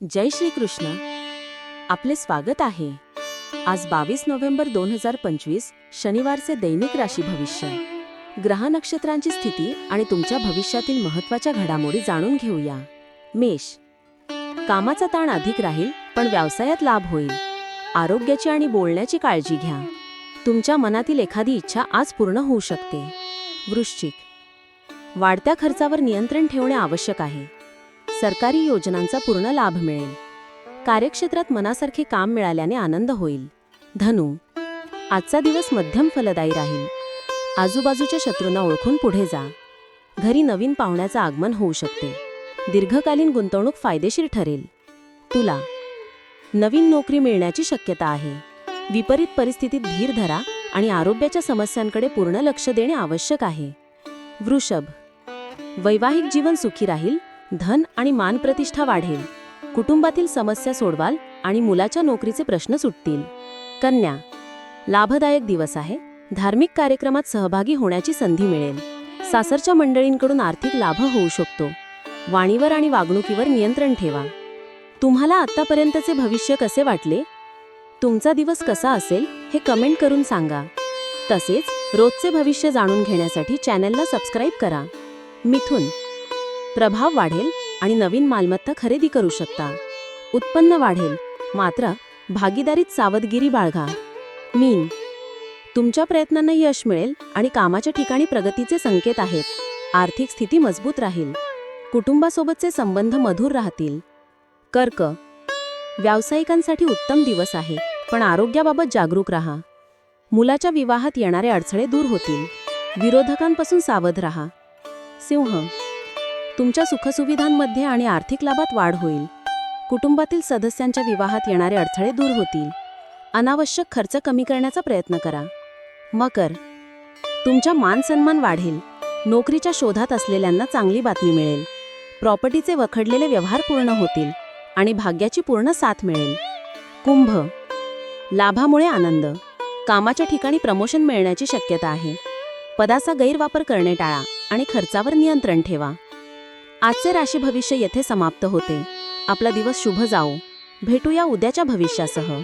जय श्री कृष्ण. आपले स्वागत आहे. आज 22 नोव्हेंबर 2025 शनिवारचे दैनिक राशी भविष्य. ग्रह नक्षत्रांची स्थिती आणि तुमच्या भविष्यातील महत्त्वाच्या घडामोडी जाणून घेऊया. मेष. कामाचा ताण अधिक राहील, पण व्यवसायात लाभ होईल. आरोग्याची आणि बोलण्याची काळजी घ्या. तुमच्या मनातील एखादी इच्छा आज पूर्ण होऊ शकते. वृश्चिक. वाढत्या खर्चावर नियंत्रण ठेवणे आवश्यक आहे. सरकारी योजनांचा पूर्ण लाभ मिळेल. कार्यक्षेत्रात मनासारखे काम मिळाल्याने आनंद होईल. धनु. आजचा दिवस मध्यम फलदायी राहील. आजूबाजूच्या शत्रूंना ओळखून पुढे जा. घरी नवीन पाहुण्याचं आगमन होऊ शकते. दीर्घकालीन गुंतवणूक फायदेशीर ठरेल. तुला. नवीन नोकरी मिळण्याची शक्यता आहे. विपरीत परिस्थितीत धीर धरा आणि आरोग्याच्या समस्यांकडे पूर्ण लक्ष देणे आवश्यक आहे. वृषभ. वैवाहिक जीवन सुखी राहील. धन आणि मानप्रतिष्ठा वाढेल. कुटुंबातील समस्या सोडवाल आणि मुलाच्या नोकरीचे प्रश्न सुटतील. कन्या. लाभदायक दिवस आहे. धार्मिक कार्यक्रमात सहभागी होण्याची संधी मिळेल. सासरच्या मंडळींकडून आर्थिक लाभ होऊ शकतो. वाणीवर आणि वागणुकीवर नियंत्रण ठेवा. तुम्हाला आत्तापर्यंतचे भविष्य कसे वाटले? तुमचा दिवस कसा असेल हे कमेंट करून सांगा. तसेच रोजचे भविष्य जाणून घेण्यासाठी चॅनलला सबस्क्राईब करा. मिथुन. प्रभाव वाढेल आणि नवीन मालमत्ता खरेदी करू शकता. उत्पन्न वाढेल, मात्र भागीदारीत सावधगिरी बाळगा. मीन. तुमच्या प्रयत्नांना यश मिळेल आणि कामाच्या ठिकाणी प्रगतीचे संकेत आहेत. आर्थिक स्थिती मजबूत राहील. कुटुंबासोबतचे संबंध मधुर राहतील. कर्क. व्यावसायिकांसाठी उत्तम दिवस आहे, पण आरोग्याबाबत जागरूक राहा. मुलाच्या विवाहात येणारे अडथळे दूर होतील. विरोधकांपासून सावध राहा. सिंह. तुमच्या सुखसुविधांमध्ये आणि आर्थिक लाभात वाढ होईल. कुटुंबातील सदस्यांच्या विवाहात येणारे अडथळे दूर होतील. अनावश्यक खर्च कमी करण्याचा प्रयत्न करा. मकर. तुमचा मानसन्मान वाढेल. नोकरीच्या शोधात असलेल्यांना चांगली बातमी मिळेल. प्रॉपर्टीचे वखडलेले व्यवहार पूर्ण होतील आणि भाग्याची पूर्ण साथ मिळेल. कुंभ. लाभामुळे आनंद. कामाच्या ठिकाणी प्रमोशन मिळण्याची शक्यता आहे. पदाचा गैरवापर करणे टाळा आणि खर्चावर नियंत्रण ठेवा. आजचे राशी भविष्य येथे समाप्त होते. आपला दिवस शुभ जाओ. भेटूया उद्याच्या भविष्यासह.